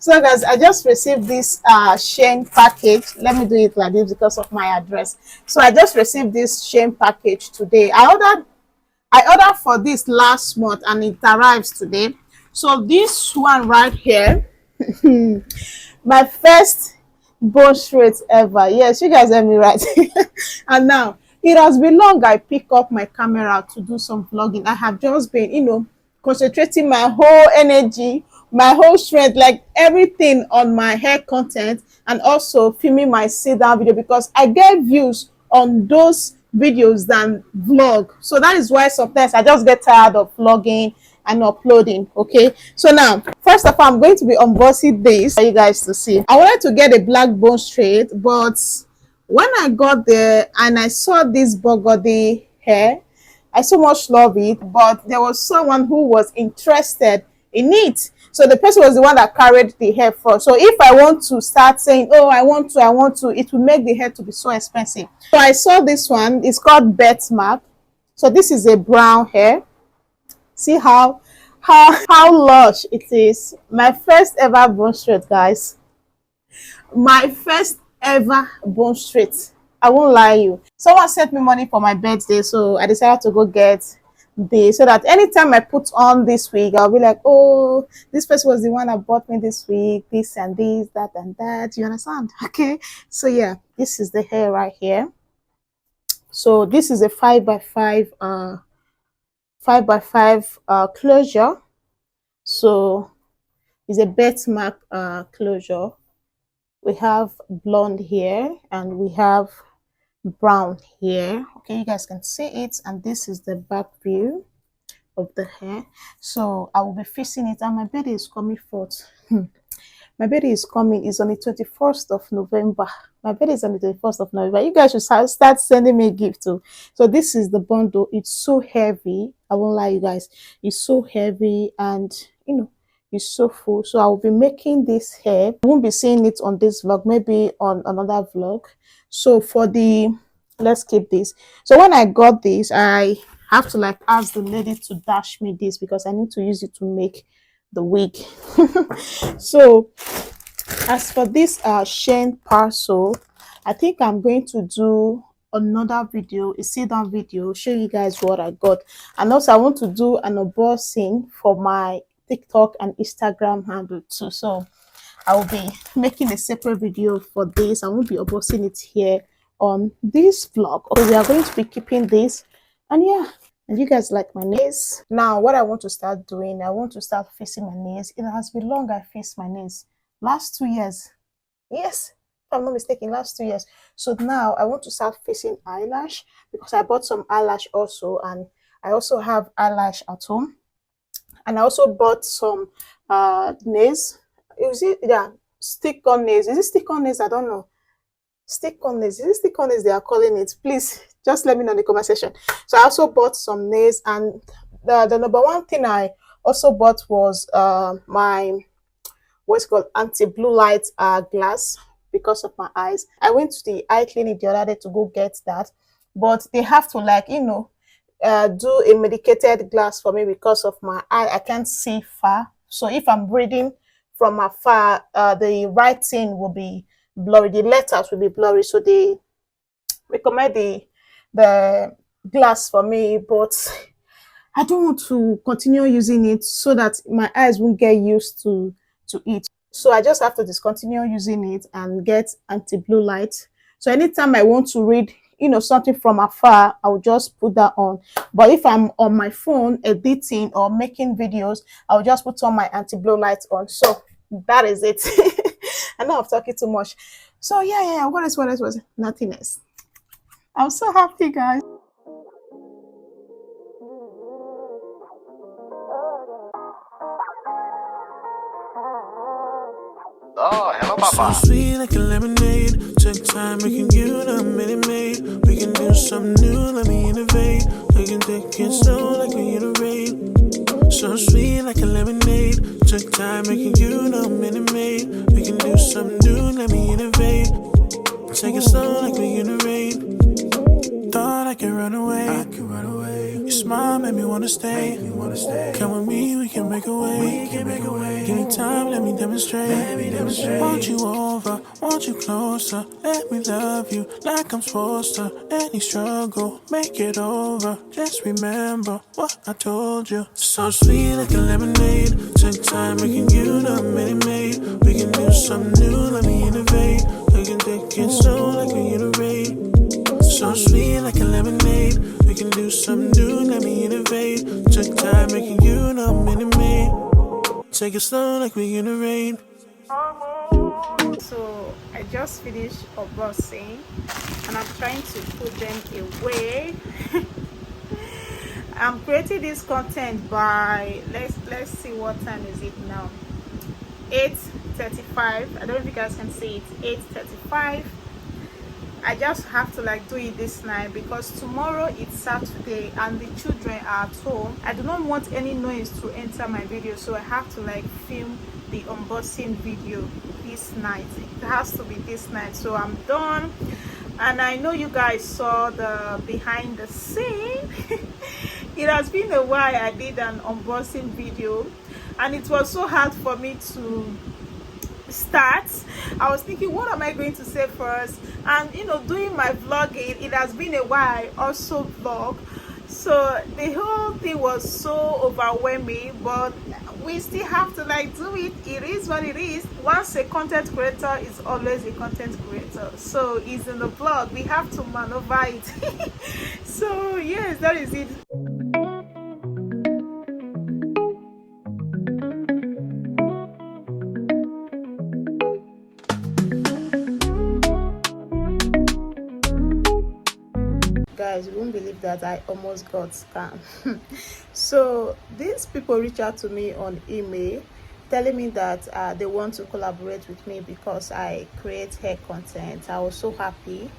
So guys, I just received this Shane package. Let me do it like this because of my address. So I just received this Shane package today. I ordered for this last month and it arrives today. So this one right here, my first bone straight ever. Yes, you guys heard me right. And now it has been long I pick up my camera to do some vlogging. I have just been, concentrating my whole energy, my whole strength, like everything on my hair content, and also filming my sit down video because I get views on those videos than vlog. So that is why sometimes I just get tired of vlogging and uploading. Okay, so now first of all, I'm going to be unboxing this for you guys to see. I wanted to get a black bone straight, but when I got there and I saw this burgundy hair, I so much love it, but there was someone who was interested in it. So the person was the one that carried the hair first. So if I want to start saying, oh, I want to, it will make the hair to be so expensive. So I saw this one. It's called Birthmark. So this is a brown hair. See how lush it is. My first ever bone straight, guys. My first ever bone straight. I won't lie you. Someone sent me money for my birthday, so I decided to go get this so that anytime I put on this wig, I'll be like, oh, this person was the one that bought me this wig, this and this, that and that. You understand? Okay. So yeah, this is the hair right here. So this is a 5x5 closure. So it's a birthmark closure. We have blonde hair and we have brown hair. Okay, you guys can see it, and this is the back view of the hair. So I will be fixing it, and my birthday is coming forth. My birthday is coming. It's on the 21st of November. My birthday is on the 21st of November. You guys should start sending me a gift too. So this is the bundle. It's so heavy. I won't lie, you guys. It's so heavy, and it's so full. So I will be making this hair. I won't be seeing it on this vlog, maybe on another vlog. So let's keep this. So when I got this, I have to like ask the lady to dash me this because I need to use it to make the wig. So as for this Shane parcel, I think I'm going to do another video, a sit down video, show you guys what I got. And also I want to do an unboxing for my TikTok and Instagram handle too. So I will be making a separate video for this. I won't be unboxing it here on this vlog. Okay, we are going to be keeping this, and yeah, and you guys like my nails. Now what I want to start doing, I want to start fixing my nails. It has been long I fixed my nails, last 2 years. Yes, if I'm not mistaken, last 2 years. So now I want to start fixing eyelash because I bought some eyelash also, and I also have eyelash at home. And I also bought some nails. Is it, yeah, stick on nails? Is it stick on nails? I don't know. Stick on nails. Is it stick on nails they are calling it? Please just let me know in the comment section. So I also bought some nails, and the number one thing I also bought was my what's called anti-blue light glass because of my eyes. I went to the eye clinic the other day to go get that, but they have to like do a medicated glass for me because of my eye. I can't see far, so if I'm reading from afar, the writing will be blurry, the letters will be blurry. So they recommend the glass for me, but I don't want to continue using it so that my eyes won't get used to it. So I just have to discontinue using it and get anti-blue light. So anytime I want to read something from afar, I'll just put that on. But if I'm on my phone editing or making videos, I'll just put on my anti-blue light on. So that is it. I know I'm talking too much. So yeah, what else was it? Nothing else. I'm so happy, guys. Oh, hello, Papa. So sweet like a lemonade. Took time making you the minute maid. We can do something new, let me innovate. We can take it slow like we iterate. So sweet like a lemonade. Took time making you the minute maid. We can do something new, let me innovate. Take it slow like we iterate. Thought I could run away. Your smile made me wanna stay. Come with me, we can make a way. Give me time, let me demonstrate. Want you over, want you closer. Let me love you like I'm supposed to. Any struggle, make it over. Just remember what I told you. So sweet like a lemonade. Take time making you the minute maid. We can do something new, let me innovate. We can take it slow like we iterate. So sweet like a lemonade. We can do something new, let me innovate. Took time making you the minute maid. Take it slow like we in the rain. So I just finished unboxing and I'm trying to put them away. I'm creating this content by let's see what time is it now. 8:35. I don't know if you guys can see it. 8:35. I just have to like do it this night because tomorrow it's Saturday and the children are at home. I do not want any noise to enter my video, so I have to like film the unboxing video this night. It has to be this night. So I'm done, and I know you guys saw the behind the scene. It has been a while I did an unboxing video, and it was so hard for me to start. I was thinking, what am I going to say first? And you know, doing my vlogging, it has been a while I also vlog, so the whole thing was so overwhelming, but we still have to like do it. It is what it is. Once a content creator is always a content creator, so it's in the vlog, we have to maneuver it. So yes, that is it. Guys, you won't believe that I almost got scammed. So these people reach out to me on email telling me that they want to collaborate with me because I create hair content. I was so happy,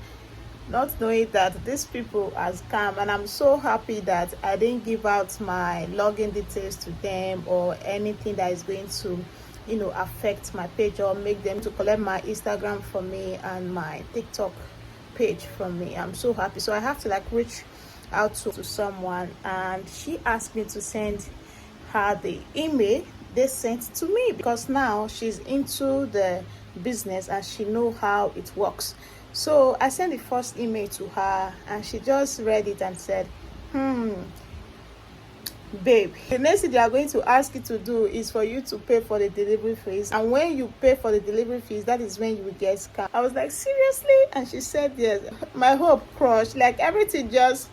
not knowing that these people are scam, and I'm so happy that I didn't give out my login details to them or anything that is going to, you know, affect my page or make them to collect my Instagram from me and my TikTok page from me. I'm so happy. So I have to like reach out to someone, and she asked me to send her the email they sent to me because now she's into the business and she know how it works. So I sent the first email to her and she just read it and said, babe, the next thing they are going to ask you to do is for you to pay for the delivery fees, and when you pay for the delivery fees, that is when you will get scammed. I was like, seriously? And she said yes. My hope crushed, like everything just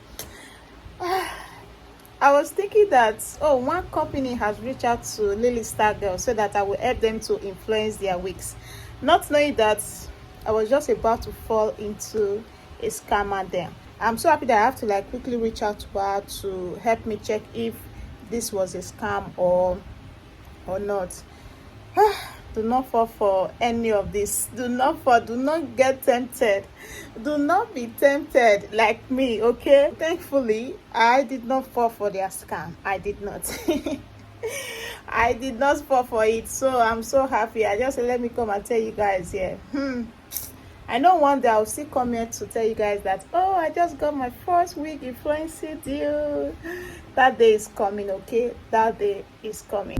I was thinking that, oh, one company has reached out to Lily Star Girl so that I will help them to influence their wigs, not knowing that I was just about to fall into a scammer there. I'm so happy that I have to like quickly reach out to her to help me check if this was a scam or not. Do not fall for any of this. Do not get tempted. Do not be tempted like me, okay? Thankfully, I did not fall for their scam. I did not. I did not fall for it. So I'm so happy. I just said, let me come and tell you guys here. I know one day I'll still come here to tell you guys that, oh, I just got my first wig influencer deal. That day is coming, okay? That day is coming.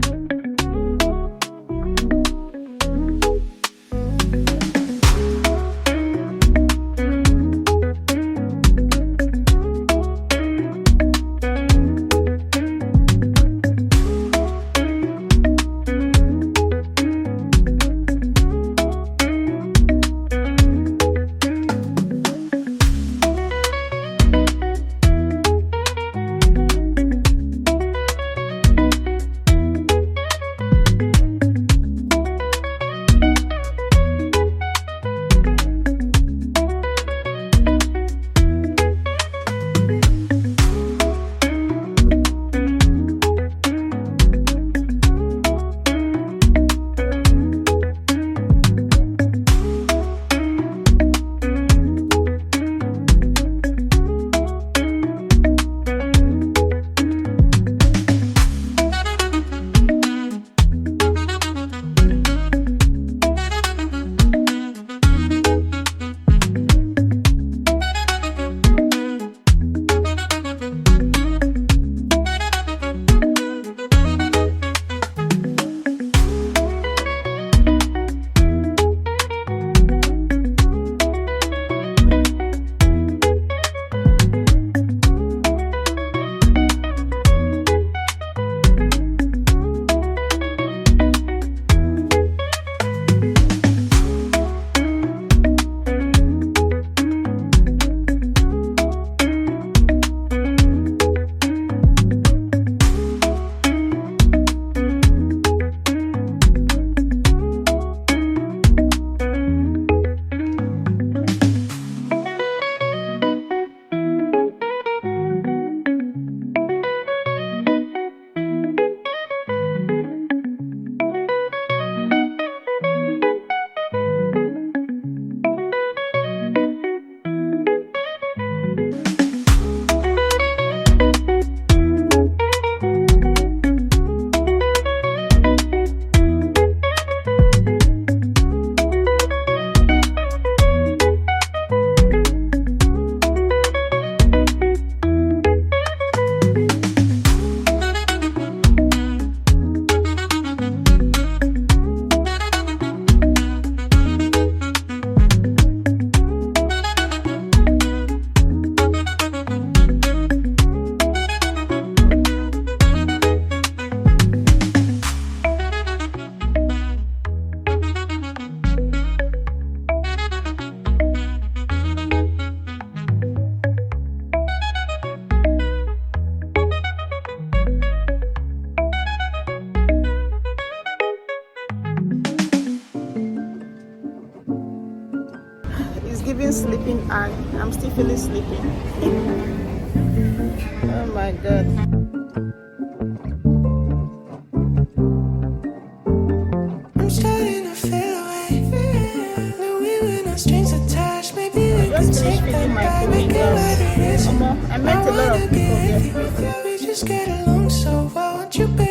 feeling sleeping and I'm still feeling sleepy. Oh my god. I'm starting to feel away. No, we were not strings attached. Maybe we I can just finished take feeding that my back, Kobe make it girls. what it is. I met I a lot wanna of people give you. yesterday. We just get along so well. Won't you, baby?